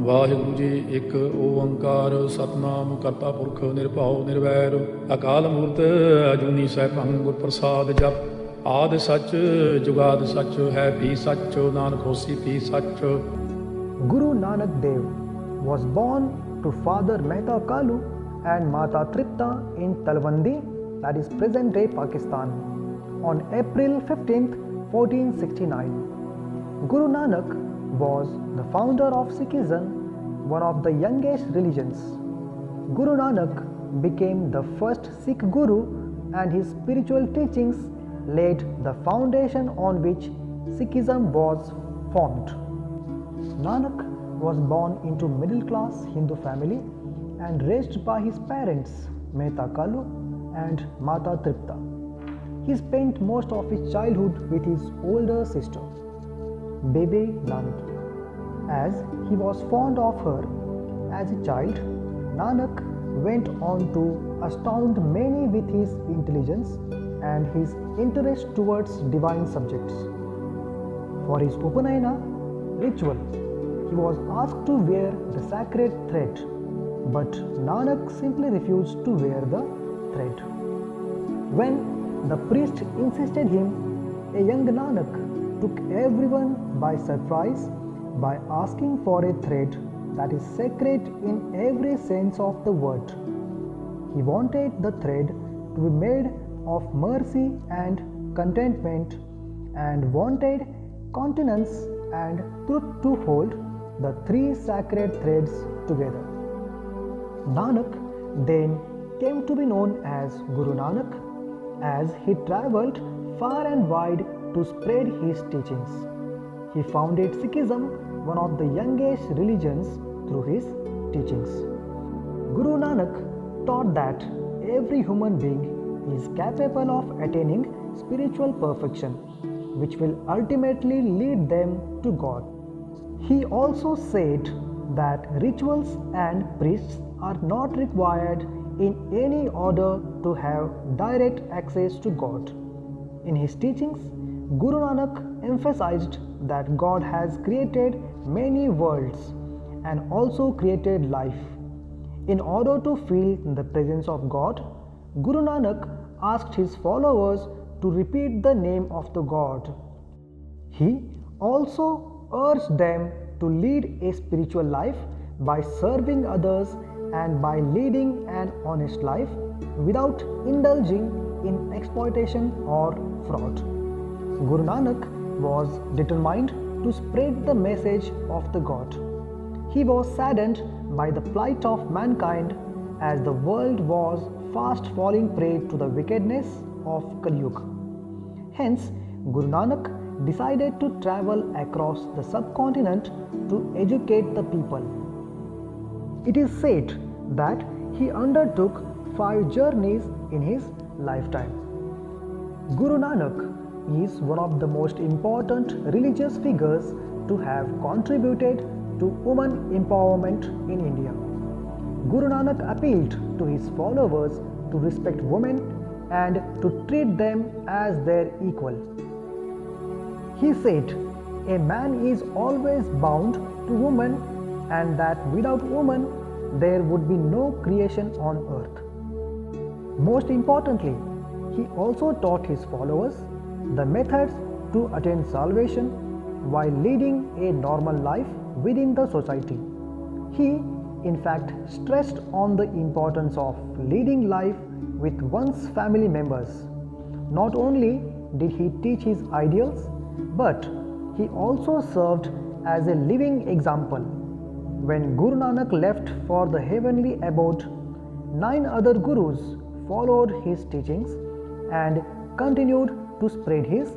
ਵਾਹਿਗੁਰੂ ਜੀ ਇੱਕ ਓੰਕਾਰ ਸਤਨਾਮ ਕਰਤਾ ਪੁਰਖ ਨਿਰਭਉ ਨਿਰਵੈਰ ਅਕਾਲ ਮੂਰਤ ਅਜੂਨੀ ਸੈਭੰ ਗੁਰ ਪ੍ਰਸਾਦ ਜਪ ਆਦਿ ਸੱਚ ਜੁਗਾਦ ਸੱਚ ਹੈ ਵੀ ਸੱਚ ਨਾਨਕ ਹੋਸੀ ਵੀ ਸੱਚ। Guru Nanak Dev was born to Father Mehta Kalu and Mata Tripta in Talwandi, that is present-day Pakistan, on April 15th, 1469. Guru Nanak was the founder of Sikhism, one of the youngest religions. Guru Nanak became the first Sikh Guru, and his spiritual teachings laid the foundation on which Sikhism was formed. Nanak was born into middle-class Hindu family and raised by his parents Mehta Kalu and Mata Tripta. He spent most of his childhood with his older sister, Bebe Nanaki. As he was fond of her as a child, Nanak went on to astound many with his intelligence and his interest towards divine subjects. For his Upanayana ritual, he was asked to wear the sacred thread, but Nanak simply refused to wear the thread. When the priest insisted him, a young Nanak took everyone by surprise by asking for a thread that is sacred in every sense of the word. He wanted the thread to be made of mercy and contentment, and wanted continence and truth to hold the three sacred threads together. Nanak then came to be known as Guru Nanak, as he travelled far and wide to spread his teachings. He founded Sikhism, one of the youngest religions, through his teachings. Guru Nanak taught that every human being is capable of attaining spiritual perfection, which will ultimately lead them to God. He also said that rituals and priests are not required in any order to have direct access to God. In his teachings, Guru Nanak emphasized that God has created many worlds and also created life. In order to feel the presence of God, Guru Nanak asked his followers to repeat the name of the God. He also urged them to lead a spiritual life by serving others and by leading an honest life without indulging in exploitation or fraud. Guru Nanak was determined to spread the message of the God. He was saddened by the plight of mankind, as the world was fast falling prey to the wickedness of Kali Yuga. Hence, Guru Nanak decided to travel across the subcontinent to educate the people. It is said that he undertook 5 journeys in his lifetime. Guru Nanak is one of the most important religious figures to have contributed to women empowerment in India. Guru Nanak appealed to his followers to respect women and to treat them as their equal. He said, a man is always bound to woman, and that without woman there would be no creation on earth. Most importantly, he also taught his followers the methods to attain salvation while leading a normal life within the society. He, in fact, stressed on the importance of leading life with one's family members. Not only did he teach his ideals, but he also served as a living example. When Guru Nanak left for the heavenly abode, 9 other gurus followed his teachings and continued to spread his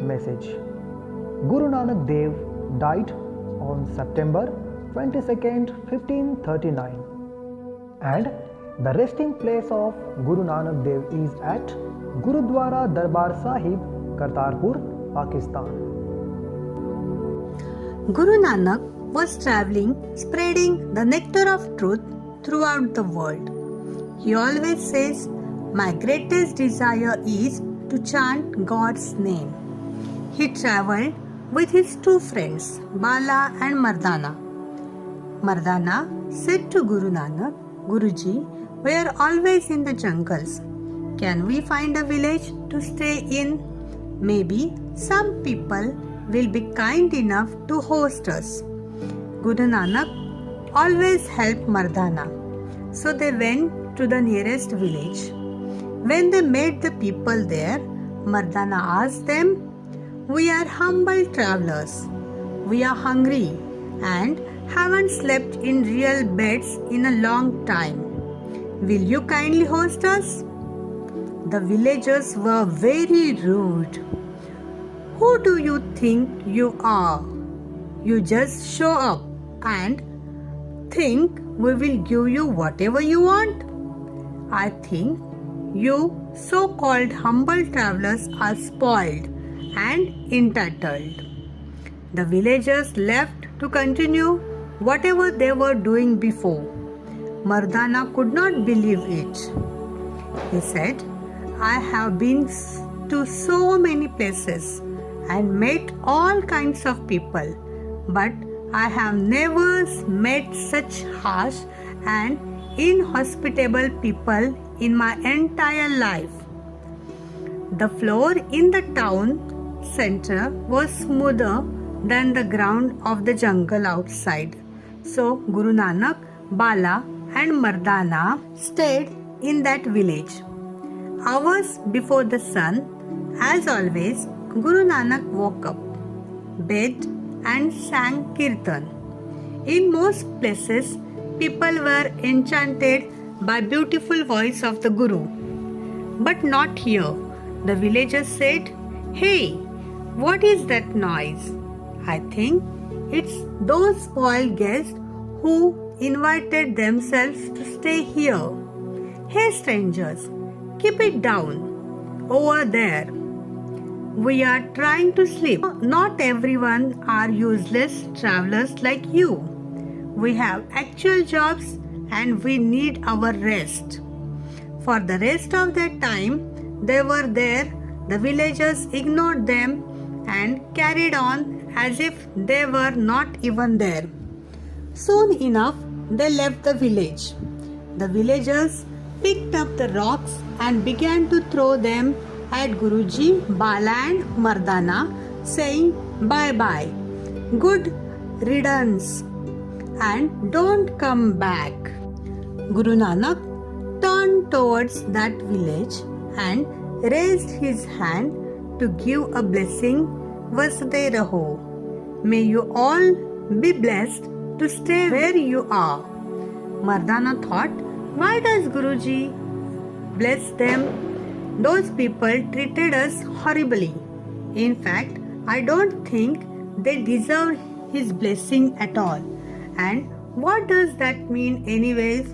message. Guru Nanak Dev died on September 22nd, 1539, and the resting place of Guru Nanak Dev is at Gurudwara Darbar Sahib, Kartarpur, Pakistan. Guru Nanak was traveling, spreading the nectar of truth throughout the world. He always says, "My greatest desire is to chant God's name." He traveled with his 2 friends, Bala and Mardana. Mardana said to Guru Nanak, Guruji, we are always in the jungles. Can we find a village to stay in? Maybe some people will be kind enough to host us. Guru Nanak always helped Mardana. So they went to the nearest village. When they met the people there, Mardana asked them, we are humble travelers. We are hungry and haven't slept in real beds in a long time. Will you kindly host us? The villagers were very rude. Who do you think you are? You just show up and think we will give you whatever you want? I think you so-called humble travelers are spoiled and entitled. The villagers left to continue whatever they were doing before. Mardana could not believe it. He said, I have been to so many places and met all kinds of people, but I have never met such harsh and inhospitable people in my entire life. The floor in the town center was smoother than the ground of the jungle outside. So Guru Nanak, Bala and Mardana stayed in that village. Hours before the sun, as always, Guru Nanak woke up, bathed and sang kirtan. In most places, people were enchanted by beautiful voice of the Guru. But not here. The villagers said, hey, what is that noise? I think it's those spoiled guests who invited themselves to stay here. Hey strangers, keep it down. Over there. We are trying to sleep. Not everyone are useless travelers like you. We have actual jobs and we need our rest. For the rest of that time they were there, the villagers ignored them and carried on as if they were not even there. Soon enough, they left the village. The villagers picked up the rocks and began to throw them at Guruji, Bala and Mardana, saying bye-bye, good riddance, and don't come back. Guru Nanak turned towards that village and raised his hand to give a blessing, Vasde Raho. May you all be blessed to stay where you are. Mardana thought, why does Guruji bless them? Those people treated us horribly. In fact, I don't think they deserve his blessing at all. And what does that mean anyways?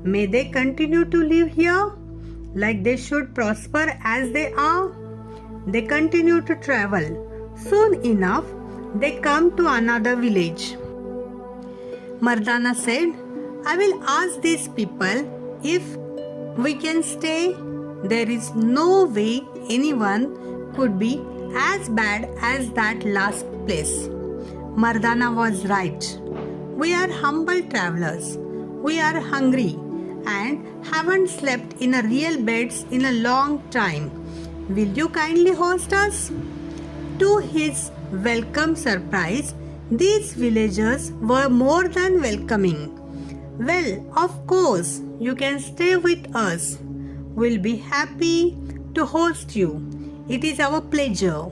May they continue to live here like they should prosper as they are. They continue to travel. Soon enough, they come to another village. Mardana said, I will ask these people if we can stay. There is no way anyone could be as bad as that last place. Mardana was right. We are humble travelers. We are hungry and haven't slept in a real beds in a long time. Will you kindly host us? To his welcome surprise, these villagers were more than welcoming. Well, of course, you can stay with us. We'll be happy to host you. It is our pleasure.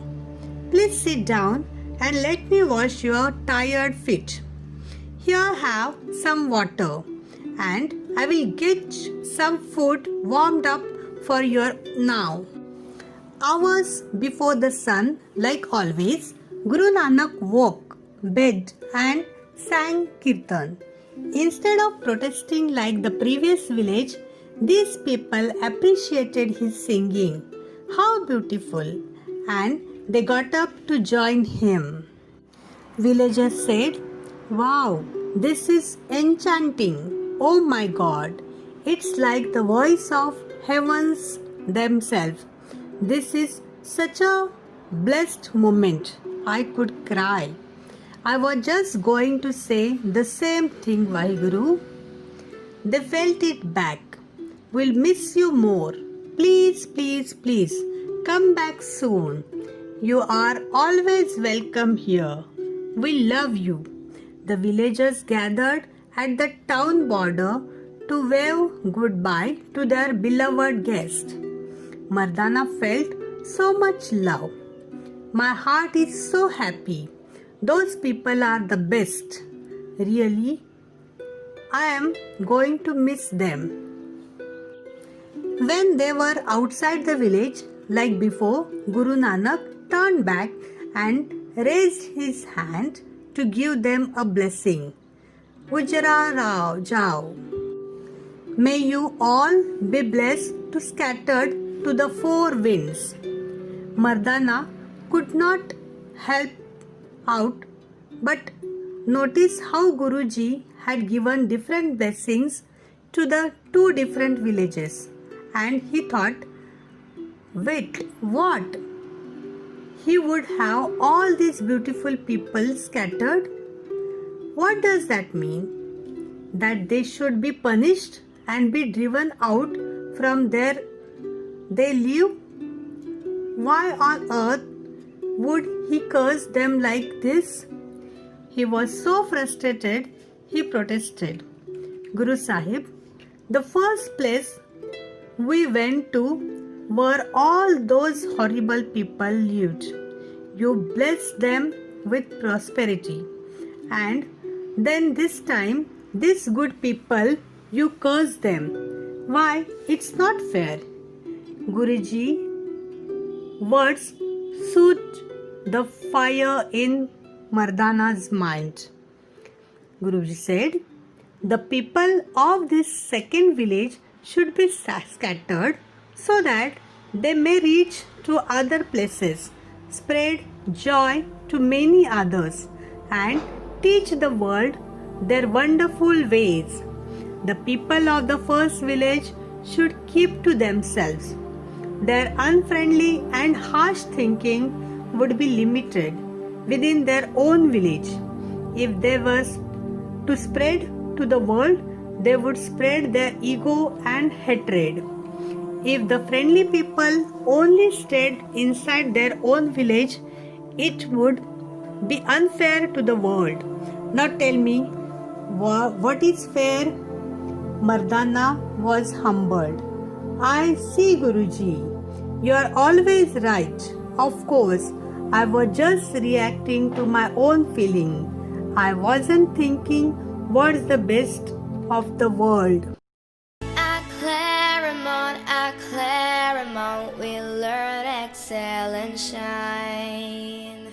Please sit down and let me wash your tired feet. Here have some water and I will get some food warmed up for you now. Hours before the sun, like always, Guru Nanak woke, bathed and sang kirtan. Instead of protesting like the previous village, these people appreciated his singing. How beautiful! And they got up to join him. Villagers said, wow, this is enchanting. Oh my God, it's like the voice of heavens themselves. This is such a blessed moment. I could cry. I was just going to say the same thing, Vaheguru. They felt it back. We'll miss you more. Please, please, please, come back soon. You are always welcome here. We love you. The villagers gathered at the town border to wave goodbye to their beloved guest. Mardana felt so much love. My heart is so happy. Those people are the best. Really, I am going to miss them. When they were outside the village, like before, Guru Nanak turned back and raised his hand to give them a blessing. Ujra Rao Jao. May you all be blessed to scattered to the four winds. Mardana could not help out but notice how Guruji had given different blessings to the two different villages, and he thought, wait, what? He would have all these beautiful people scattered? What does that mean? That they should be punished and be driven out from there they live? Why on earth would he curse them like this? He was so frustrated, he protested. Guru Sahib, the first place we went to where all those horrible people lived. You blessed them with prosperity. And then this time, these good people, you curse them. Why? It's not fair. Guruji, words soothed the fire in Mardana's mind. Guruji said, the people of this second village should be scattered so that they may reach to other places, spread joy to many others, and teach the world their wonderful ways. The people of the first village should keep to themselves. Their unfriendly and harsh thinking would be limited within their own village. If they were to spread to the world, they would spread their ego and hatred. If the friendly people only stayed inside their own village, it would be unfair to the world. Now tell me, what is fair? Mardana was humbled. I see, Guruji. You are always right. Of course, I was just reacting to my own feeling. I wasn't thinking what's the best of the world. At Claremont, we learn, excel and shine.